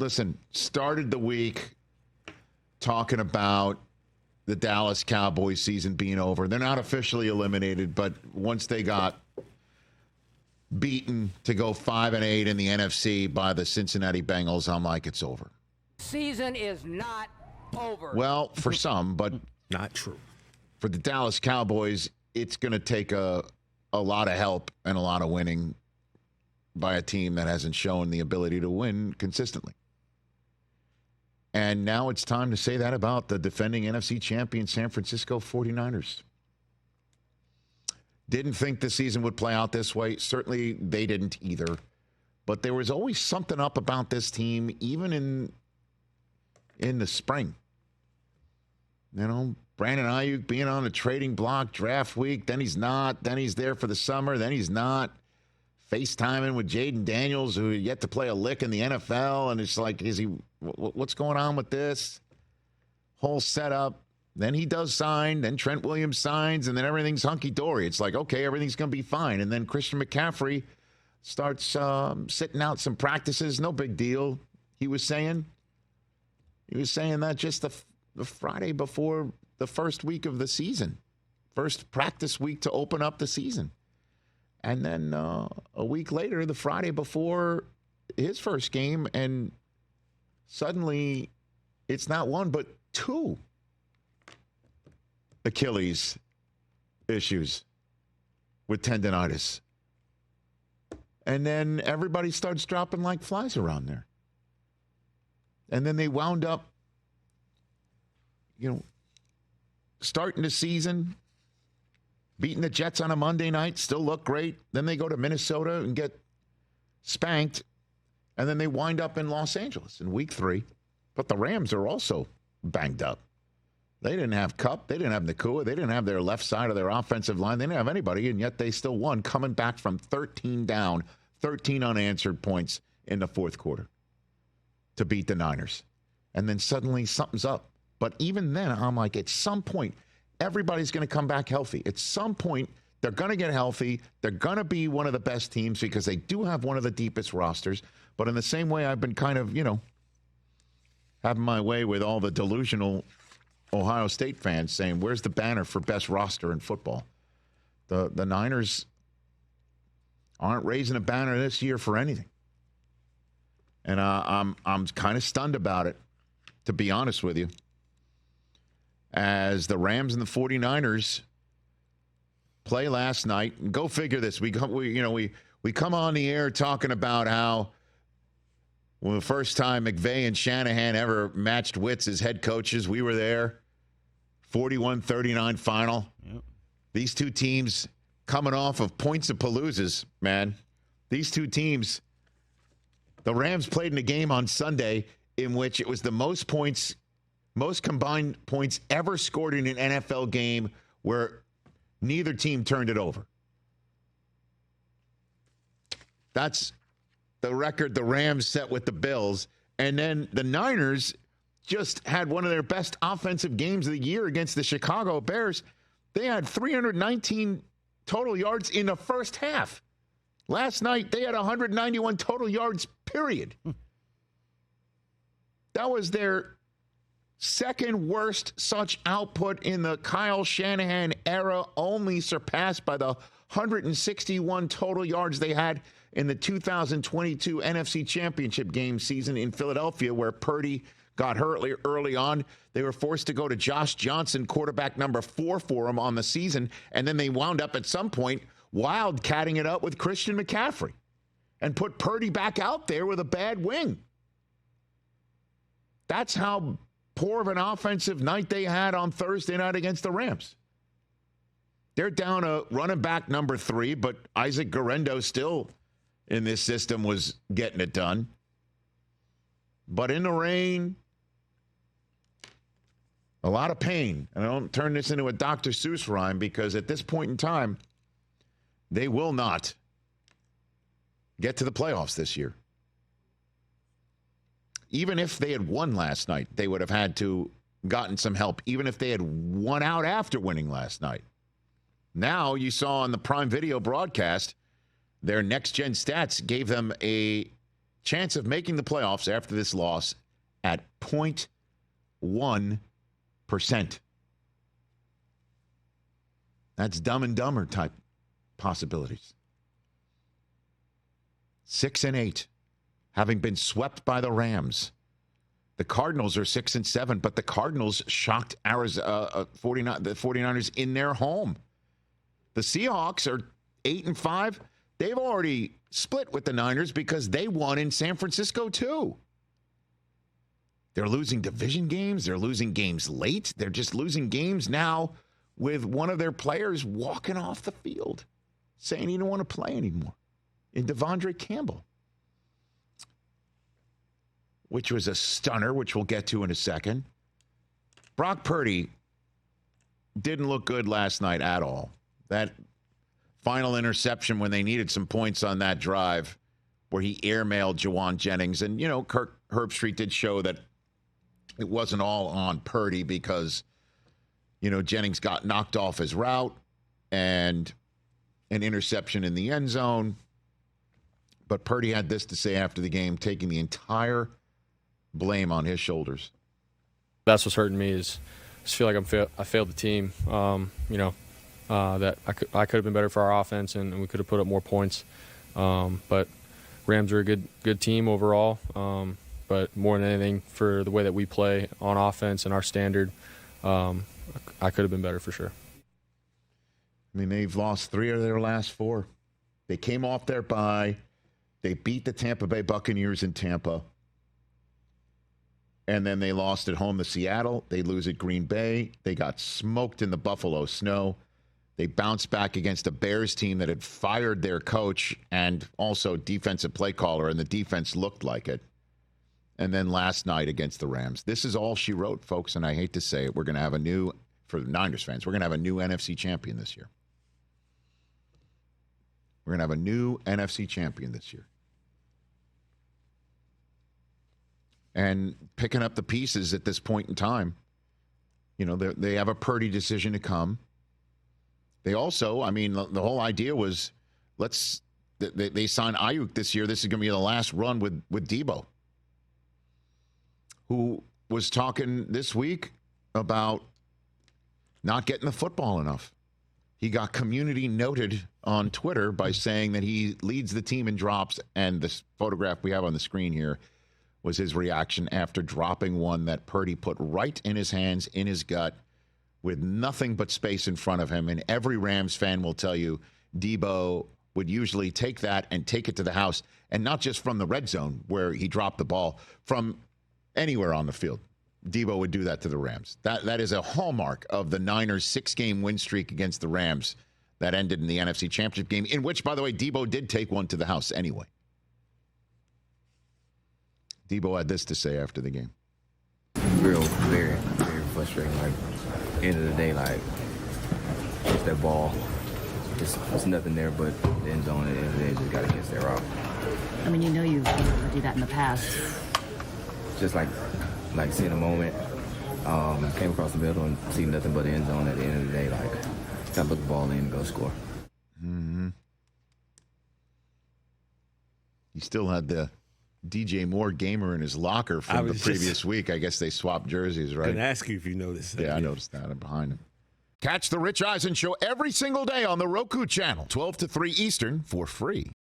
listen, started the week talking about the Dallas Cowboys season being over. They're not officially eliminated, but once they got beaten to go 5-8 in the NFC by the Cincinnati Bengals, I'm like, it's over. Season is not over. Well, for some, but not true. For the Dallas Cowboys, it's going to take a lot of help and a lot of winning by a team that hasn't shown the ability to win consistently. And now it's time to say that about the defending NFC champion San Francisco 49ers. Didn't think the season would play out this way. Certainly they didn't either. But there was always something up about this team, even in the spring. You know, Brandon Ayuk being on the trading block draft week, then he's not, then he's there for the summer, then he's not. FaceTiming with Jaden Daniels, who yet to play a lick in the NFL, and it's like, what's going on with this whole setup? Then he does sign, then Trent Williams signs, and then everything's hunky-dory. It's like, okay, everything's going to be fine. And then Christian McCaffrey starts sitting out some practices, no big deal, he was saying. He was saying that just the Friday before the first week of the season, first practice week to open up the season. And then a week later, the Friday before his first game, and suddenly it's not one but two Achilles issues with tendonitis. And then everybody starts dropping like flies around there. And then they wound up, starting the season, beating the Jets on a Monday night, still look great. Then they go to Minnesota and get spanked. And then they wind up in Los Angeles in week 3. But the Rams are also banged up. They didn't have Kupp. They didn't have Nakua. They didn't have their left side of their offensive line. They didn't have anybody, and yet they still won, coming back from 13 down, 13 unanswered points in the fourth quarter to beat the Niners. And then suddenly something's up. But even then, I'm like, at some point, everybody's going to come back healthy. At some point, they're going to get healthy. They're going to be one of the best teams because they do have one of the deepest rosters. But in the same way, I've been kind of, having my way with all the delusional Ohio State fans saying, where's the banner for best roster in football? The Niners aren't raising a banner this year for anything. And I'm kind of stunned about it, to be honest with you. As the Rams and the 49ers play last night, and go figure this. We come on the air talking about how the first time McVay and Shanahan ever matched wits as head coaches, we were there. 41-39 final. Yep. These two teams coming off of points of paloozas, man. These two teams, the Rams played in a game on Sunday in which it was the most combined points ever scored in an NFL game where neither team turned it over. That's the record the Rams set with the Bills. And then the Niners just had one of their best offensive games of the year against the Chicago Bears. They had 319 total yards in the first half. Last night, they had 191 total yards, period. That was their second worst such output in the Kyle Shanahan era, only surpassed by the 161 total yards they had in the 2022 NFC Championship game season in Philadelphia, where Purdy got hurt early on. They were forced to go to Josh Johnson, quarterback number 4 for him on the season, and then they wound up at some point wildcatting it up with Christian McCaffrey and put Purdy back out there with a bad wing. That's how poor of an offensive night they had on Thursday night against the Rams. They're down a running back number 3, but Isaac Guerrero still in this system was getting it done. But in the rain, a lot of pain. And I don't turn this into a Dr. Seuss rhyme, because at this point in time, they will not get to the playoffs this year. Even if they had won last night, they would have had to gotten some help, even if they had won out after winning last night. Now, you saw on the Prime Video broadcast, their next-gen stats gave them a chance of making the playoffs after this loss at 0.1%. That's Dumb and Dumber type possibilities. 6-8, having been swept by the Rams. The Cardinals are 6-7, but the Cardinals shocked the 49ers in their home. The Seahawks are 8-5. They've already split with the Niners because they won in San Francisco too. They're losing division games. They're losing games late. They're just losing games now with one of their players walking off the field, saying he don't want to play anymore. In Devondre Campbell, which was a stunner, which we'll get to in a second. Brock Purdy didn't look good last night at all. That final interception when they needed some points on that drive where he airmailed Jawan Jennings. And, Kirk Herbstreit did show that it wasn't all on Purdy because, Jennings got knocked off his route and an interception in the end zone. But Purdy had this to say after the game, taking the entire blame on his shoulders. That's what's hurting me is I just feel like I failed the team. That I could have been better for our offense and we could have put up more points. But Rams are a good team overall. But more than anything, for the way that we play on offense and our standard, I could have been better for sure. I mean, they've lost 3 of their last 4. They came off their bye. They beat the Tampa Bay Buccaneers in Tampa. And then they lost at home to Seattle. They lose at Green Bay. They got smoked in the Buffalo Snow. They bounced back against a Bears team that had fired their coach and also defensive play caller, and the defense looked like it. And then last night against the Rams. This is all she wrote, folks, and I hate to say it. We're going to have for the Niners fans, we're going to have a new NFC champion this year. We're going to have a new NFC champion this year. And picking up the pieces at this point in time, they have a Purdy decision to come. They also, the whole idea was they signed Ayuk this year. This is going to be the last run with Debo, who was talking this week about not getting the football enough. He got community noted on Twitter by saying that he leads the team in drops, and this photograph we have on the screen here was his reaction after dropping one that Purdy put right in his hands, in his gut, with nothing but space in front of him. And every Rams fan will tell you Debo would usually take that and take it to the house, and not just from the red zone where he dropped the ball, from anywhere on the field. Debo would do that to the Rams. That is a hallmark of the Niners' 6-game win streak against the Rams that ended in the NFC Championship game, in which, by the way, Debo did take one to the house anyway. Debo had this to say after the game. Very, very frustrating. Like, at the end of the day, it's that ball. It's nothing there but the end zone. At the end of the day, just got to get that route. You've do that in the past. Just like seeing a moment, came across the middle and see nothing but the end zone at the end of the day. Got to put the ball in and go score. Mm-hmm. He still had the DJ Moore gamer in his locker from the previous week. I guess they swapped jerseys, right? I can ask you if you noticed that. Yeah, I noticed that. I'm behind him. Catch the Rich Eisen Show every single day on the Roku Channel, 12 to 3 Eastern, for free.